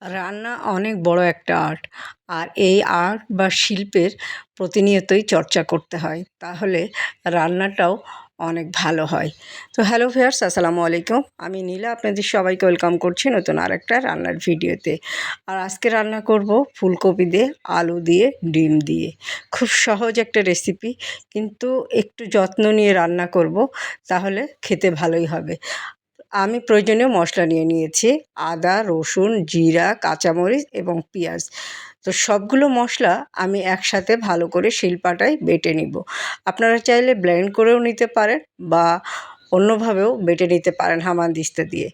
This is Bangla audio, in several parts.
রান্না অনেক বড় একটা আর্ট। আর এই আর্ট বা শিল্পের প্রতিনিয়তই চর্চা করতে হয়, তাহলে রান্নাটাও অনেক ভালো হয়। তো হ্যালো ভিউয়ার্স, আসসালামু আলাইকুম। আমি নীলা আপনাদের সবাইকে ওয়েলকাম করছি নতুন আরেকটা রান্নার ভিডিওতে। আর আজকে রান্না করব ফুলকপি দিয়ে, আলু দিয়ে, ডিম দিয়ে। খুব সহজ একটা রেসিপি, কিন্তু একটু যত্ন নিয়ে রান্না করব, তাহলে খেতে ভালোই হবে। আমি প্রয়োজনীয় মশলা নিয়ে নিয়েছি: আদা, রসুন, জিরা, কাঁচামরিচ এবং পেঁয়াজ। তো সবগুলো মশলা আমি একসাথে ভালো করে শিলপাটায় বেটে নিব। আপনারা চাইলে ব্লেন্ড করেও নিতে পারেন বা অন্যভাবেও বেটে নিতে পারেন হামানদিস্তা দিয়ে।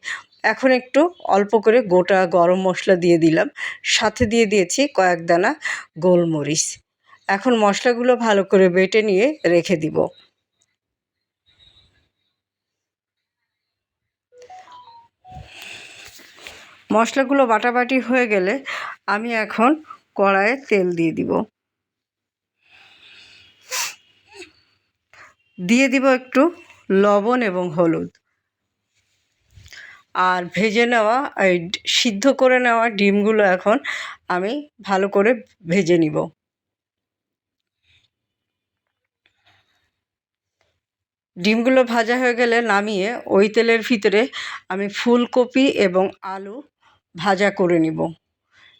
এখন একটু অল্প করে গোটা গরম মশলা দিয়ে দিলাম, সাথে দিয়ে দিয়েছি কয়েক দানা গোলমরিচ। এখন মশলাগুলো ভালো করে বেটে নিয়ে রেখে দিব। মশলাগুলো বাটাবাটি হয়ে গেলে আমি এখন কড়াইয়ে তেল দিয়ে দিব। দিয়ে দিব একটু লবণ এবং হলুদ। আর ভেজে নেওয়া সিদ্ধ করে নেওয়া ডিমগুলো এখন আমি ভালো করে ভেজে নিব। ডিমগুলো ভাজা হয়ে গেলে নামিয়ে ওই তেলের ভিতরে আমি ফুলকপি এবং আলু ভাজা করে নিব।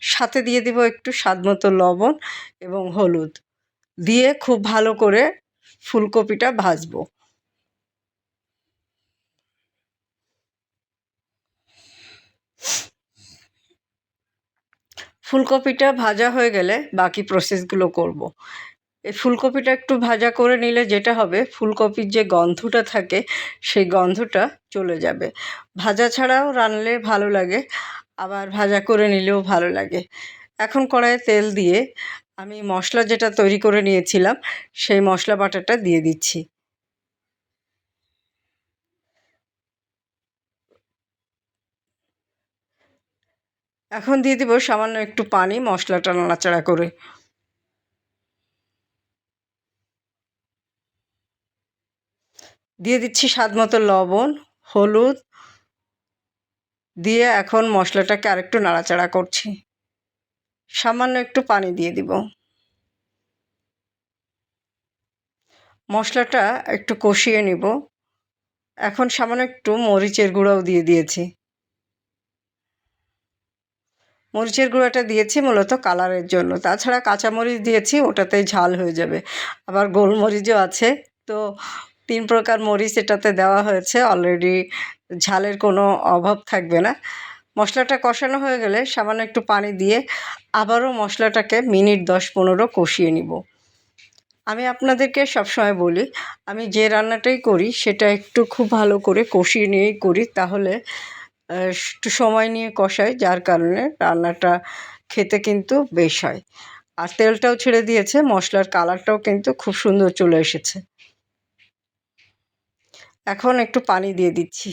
সাথে দিয়ে দিব একটু স্বাদমতো লবণ এবং হলুদ দিয়ে খুব ভালো করে ফুলকপিটা ভাজবো। ফুলকপিটা ভাজা হয়ে গেলে বাকি প্রসেসগুলো করব। এই ফুলকপিটা একটু ভাজা করে নিলে যেটা হবে, ফুলকপির যে গন্ধটা থাকে সেই গন্ধটা চলে যাবে। ভাজা ছাড়াও রান্নলে ভালো লাগে, আবার ভাজা করে নিলেও ভালো লাগে। এখন কড়াইয়ে তেল দিয়ে আমি মশলা যেটা তৈরি করে নিয়েছিলাম সেই মশলা বাটাটা দিয়ে দিচ্ছি। এখন দিয়ে দিব সামান্য একটু পানি, মশলাটা নাড়াচাড়া করে। দিয়ে দিচ্ছি স্বাদমতো লবণ, হলুদ দিয়ে এখন মশলাটাকে আরেকটু নাড়াচাড়া করছি। সামান্য একটু পানি দিয়ে দিব। মশলাটা একটু কষিয়ে নিব। এখন সামান্য একটু মরিচের গুঁড়াও দিয়ে দিয়েছি। মরিচের গুঁড়াটা দিয়েছি মূলত কালারের জন্য, তাছাড়া কাঁচামরিচ দিয়েছি, ওটাতেই ঝাল হয়ে যাবে। আবার গোলমরিচও আছে, তো 3 প্রকার মরিচ এটাতে দেওয়া হয়েছে অলরেডি, ঝালের কোনো অভাব থাকবে না। মশলাটা কষানো হয়ে গেলে সামান্য একটু পানি দিয়ে আবারও মশলাটাকে মিনিট 10-15 কষিয়ে নিব। আমি আপনাদেরকে সবসময় বলি, আমি যে রান্নাটাই করি সেটা একটু খুব ভালো করে কষিয়ে নিয়েই করি, তাহলে একটু সময় নিয়ে কষাই, যার কারণে রান্নাটা খেতে কিন্তু বেশ হয়। আর তেলটাও ছেড়ে দিয়েছে, মশলার কালারটাও কিন্তু খুব সুন্দর চলে এসেছে। এখন একটু পানি দিয়ে দিচ্ছি।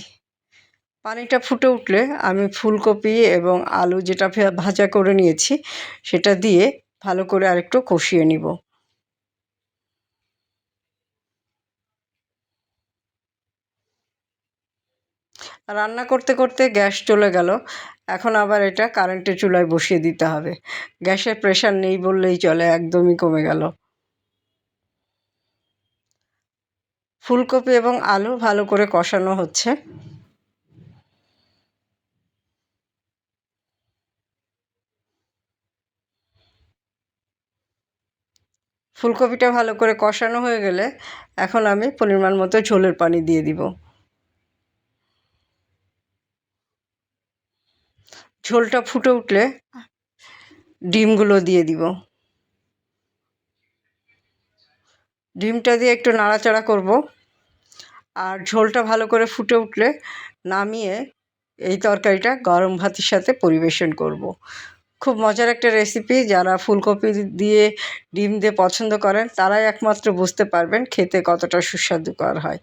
পানিটা ফুটে উঠলে আমি ফুলকপি এবং আলু যেটা ভাজা করে নিয়েছি সেটা দিয়ে ভালো করে আরেকটু কষিয়ে নিব। রান্না করতে করতে গ্যাস চলে গেল। এখন আবার এটা কারেন্টের চুলায় বসিয়ে দিতে হবে। গ্যাসের প্রেশার নেই বললেই চলে, একদমই কমে গেল। ফুলকপি এবং আলু ভালো করে কষানো হচ্ছে। ফুলকপিটা ভালো করে কষানো হয়ে গেলে এখন আমি পরিমাণ মতো ঝোলের পানি দিয়ে দিব। ঝোলটা ফুটে উঠলে ডিমগুলো দিয়ে দিব। ডিমটা দিয়ে একটু নাড়াচাড়া করব। আর ঝোলটা ভালো করে ফুটে উঠলে নামিয়ে এই তরকারিটা গরম ভাতের সাথে পরিবেশন করব। খুব মজার একটা রেসিপি। যারা ফুলকপি দিয়ে, ডিম দিয়ে পছন্দ করেন তারাই একমাত্র বুঝতে পারবেন খেতে কতটা সুস্বাদুকর হয়।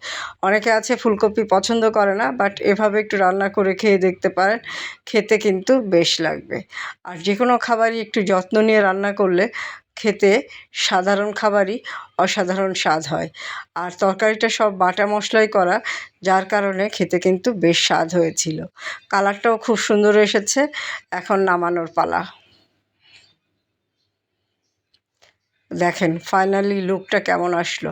অনেকে আছে ফুলকপি পছন্দ করে না, বাট এভাবে একটু রান্না করে খেয়ে দেখতে পারেন, খেতে কিন্তু বেশ লাগবে। আর যে কোনো খাবারই একটু যত্ন নিয়ে রান্না করলে খেতে সাধারণ খাবারই অসাধারণ স্বাদ হয়। আর তরকারিটা সব বাটা মশলাই করা, যার কারণে খেতে কিন্তু বেশ স্বাদ হয়েছিল। কালারটাও খুব সুন্দর এসেছে। এখন নামানোর পালা। দেখেন ফাইনালি লুকটা কেমন আসলো।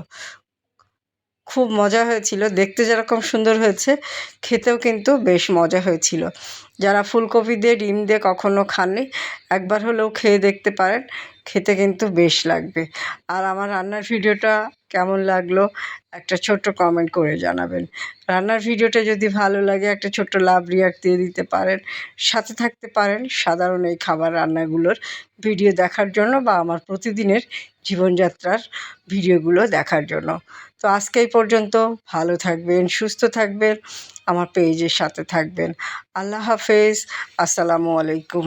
খুব মজা হয়েছিল, দেখতে যেরকম সুন্দর হয়েছে খেতেও কিন্তু বেশ মজা হয়েছিল। যারা ফুলকপি দিয়ে ডিম দিয়ে কখনো খাননি, একবার হলেও খেয়ে দেখতে পারেন, খেতে কিন্তু বেশ লাগবে। আর আমার রান্নার ভিডিওটা কেমন লাগলো একটা ছোট্ট কমেন্ট করে জানাবেন। রান্নার ভিডিওটা যদি ভালো লাগে একটা ছোট্ট লাভ রিয়াক্ট দিয়ে দিতে পারেন, সাথে থাকতে পারেন সাধারণ এই খাবার রান্নাগুলোর ভিডিও দেখার জন্য বা আমার প্রতিদিনের জীবনযাত্রার ভিডিওগুলো দেখার জন্য। তো আজকে এই পর্যন্ত। ভালো থাকবেন, সুস্থ থাকবেন, আমার পেজের সাথে থাকবেন। আল্লাহ হাফেজ। আসসালামু আলাইকুম।